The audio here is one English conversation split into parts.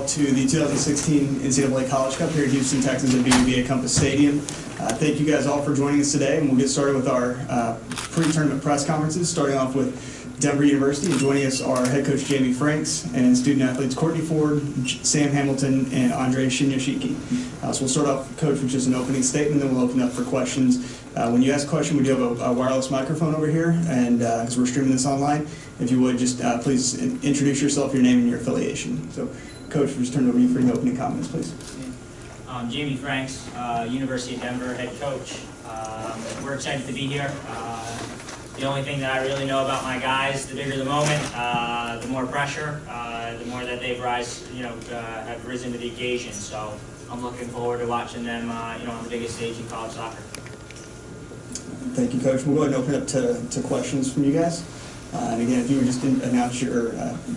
all to the 2016 NCAA College Cup here in Houston, Texas at BBVA Compass Stadium. Thank you guys all for joining us today, and we'll get started with our pre-tournament press conferences, starting off with Denver University, and joining us are head coach Jamie Franks and student athletes Kortne Ford, Sam Hamilton, and Andre Shinyashiki. So we'll start off, Coach, with just an opening statement, then we'll open up for questions. When you ask a question, we do have a wireless microphone over here, and because we're streaming this online, if you would just please introduce yourself, your name, and your affiliation. So, Coach, we'll just turn it over to you for any opening comments, please. Jamie Franks, University of Denver head coach. We're excited to be here. The only thing that I really know about my guys, the bigger the moment, the more pressure, the more that they've have risen to the occasion. So I'm looking forward to watching them, on the biggest stage in college soccer. Thank you, Coach. We'll go ahead and open it up to questions from you guys. And again, if you would just announce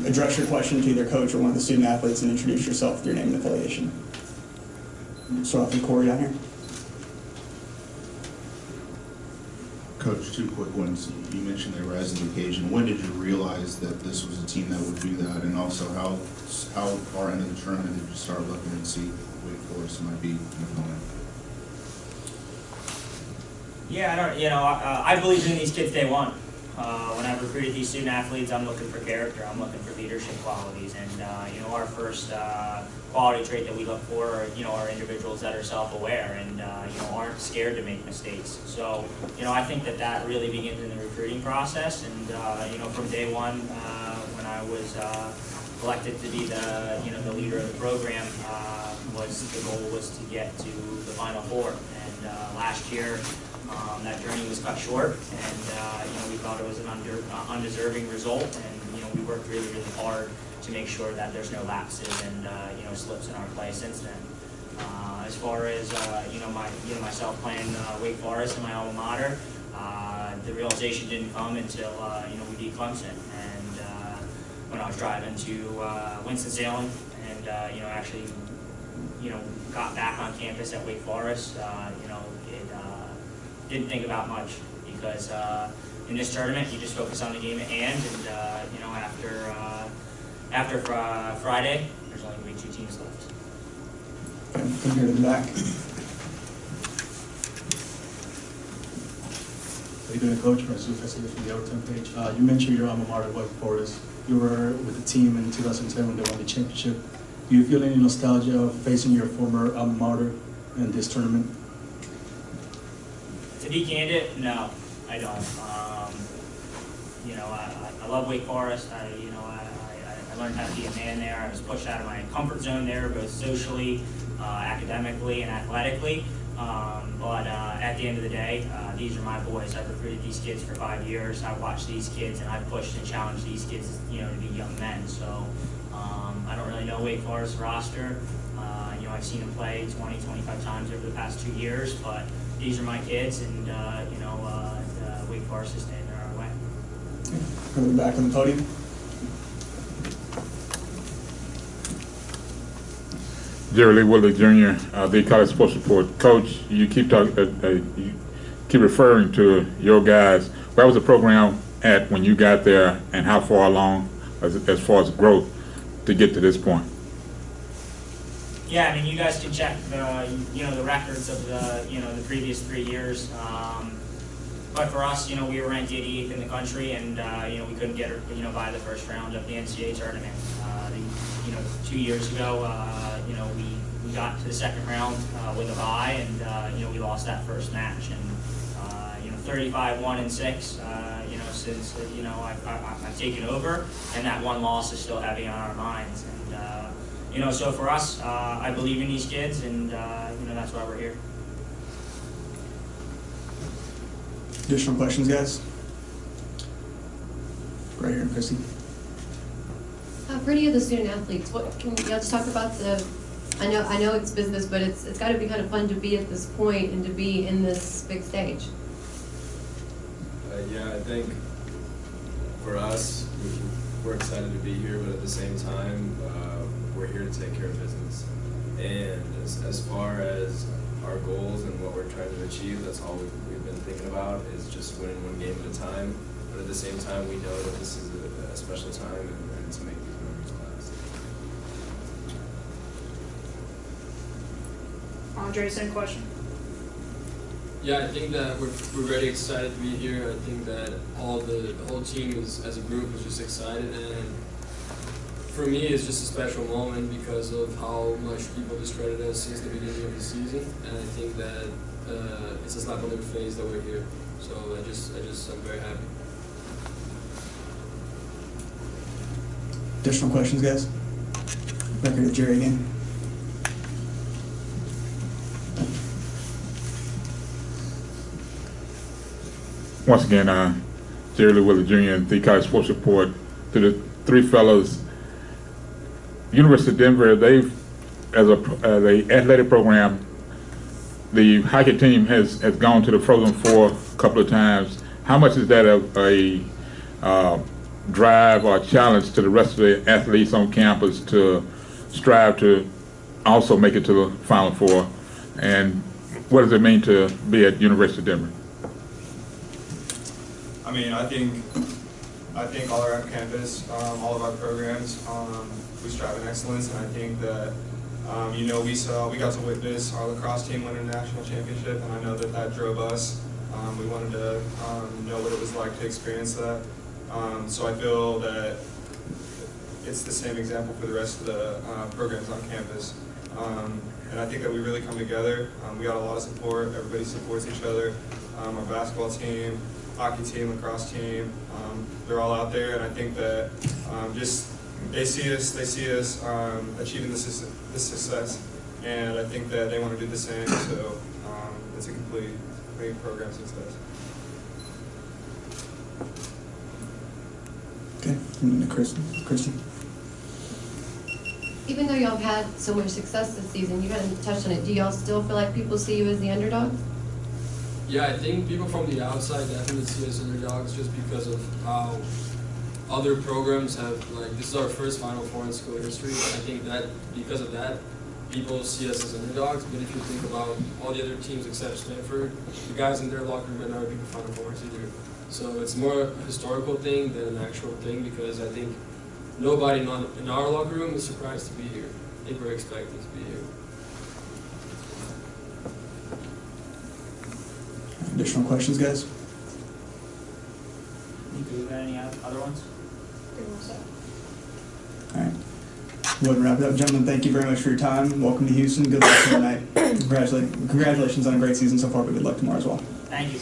address your question to either coach or one of the student athletes and introduce yourself with your name and affiliation. Start off with Corey down here. Coach, two quick ones. You mentioned they rise to the occasion. When did you realize that this was a team that would do that? And also, how far into the tournament did you start looking and see Wake Forest might be an opponent? Yeah, I believed in these kids day one. When I recruited these student athletes, I'm looking for character. I'm looking for leadership qualities, and our first quality trait that we look for are individuals that are self-aware and aren't scared to make mistakes. So I think that really begins in the recruiting process, and from day one when I was elected to be the leader of the program, the goal was to get to the Final Four, and last year. That journey was cut short, and we thought it was an undeserving result, and we worked really, really hard to make sure that there's no lapses and slips in our play since then. As far as myself playing Wake Forest in my alma mater, the realization didn't come until we beat Clemson, and when I was driving to Winston-Salem, and actually got back on campus at Wake Forest, didn't think about much, because in this tournament you just focus on the game at hand, and after Friday there's only going to be 2 teams left. Okay, come here to the back. How you doing, Coach? From the Overton page. You mentioned your alma mater, Wake Forest. You were with the team in 2010 when they won the championship. Do you feel any nostalgia of facing your former alma mater in this tournament? To be candid, no, I don't. I love Wake Forest. I learned how to be a man there. I was pushed out of my comfort zone there, both socially, academically, and athletically. But at the end of the day, these are my boys. I've recruited these kids for 5 years. I've watched these kids, and I've pushed and challenged these kids, to be young men. So I don't really know Wake Forest roster. I've seen them play 20, 25 times over the past 2 years, but these are my kids, and Wake Forest is standing our way. Go to the back on the podium. Jerry Lee Woodley Jr., the College Sports Report. Coach, you keep referring to your guys. Where was the program at when you got there, and how far along as far as growth to get to this point? Yeah, I mean, you guys can check the records of the previous 3 years. But for us, we were ranked 88th in the country, and we couldn't get by the first round of the NCAA tournament. 2 years ago, we got to the second round with a bye, and we lost that first match. And 35-1-6. Since I've taken over, and that one loss is still heavy on our minds. And so for us, I believe in these kids, and that's why we're here. Additional questions, guys? Right here, Christy. For any of the student athletes, what can y'all just talk about I know it's business, but it's got to be kind of fun to be at this point and to be in this big stage. Yeah, I think for us, we're excited to be here, but at the same time, we're here to take care of business. And as far as our goals and what we're trying to achieve, that's all we've been thinking about, is just winning one game at a time. But at the same time, we know that this is a special time, and to make these memories last. Andre, same question. Yeah, I think that we're very excited to be here. I think that the whole team is, as a group, is just excited, and for me, it's just a special moment because of how much people discredited us since the beginning of the season, and I think that it's a slap on their face that we're here. So I'm very happy. Additional questions, guys? Back here to Jerry again. Once again, Jerry Lee Willard Jr. and the College Sports Report. To the three fellows, University of Denver, they've, as a athletic program, the hockey team has gone to the Frozen Four a couple of times. How much is that a drive or challenge to the rest of the athletes on campus to strive to also make it to the Final Four? And what does it mean to be at University of Denver? I mean, I think all around campus, all of our programs, we strive in excellence, and I think that, we got to witness our lacrosse team win a national championship, and I know that drove us. We wanted to know what it was like to experience that. So I feel that it's the same example for the rest of the programs on campus. And I think that we really come together. We got a lot of support. Everybody supports each other. Our basketball team, hockey team, lacrosse team, they're all out there, and I think that they see us achieving this success, and I think that they want to do the same. So it's a complete program success. Okay, and then Christy. Even though y'all have had so much success this season, you kind of touched on it, do y'all still feel like people see you as the underdog? Yeah, I think people from the outside definitely see us underdogs just because of how other programs have, this is our first Final Four in school history. I think that because of that, people see us as underdogs. But if you think about all the other teams except Stanford, the guys in their locker room are never been Final Fours either. So it's more a historical thing than an actual thing, because I think nobody in our locker room is surprised to be here. I think we're expected to be here. Additional questions, guys? Do you have any other ones? All right. We'll wrap it up. Gentlemen, thank you very much for your time. Welcome to Houston. Good luck tonight. Congratulations on a great season so far, but good luck tomorrow as well. Thank you.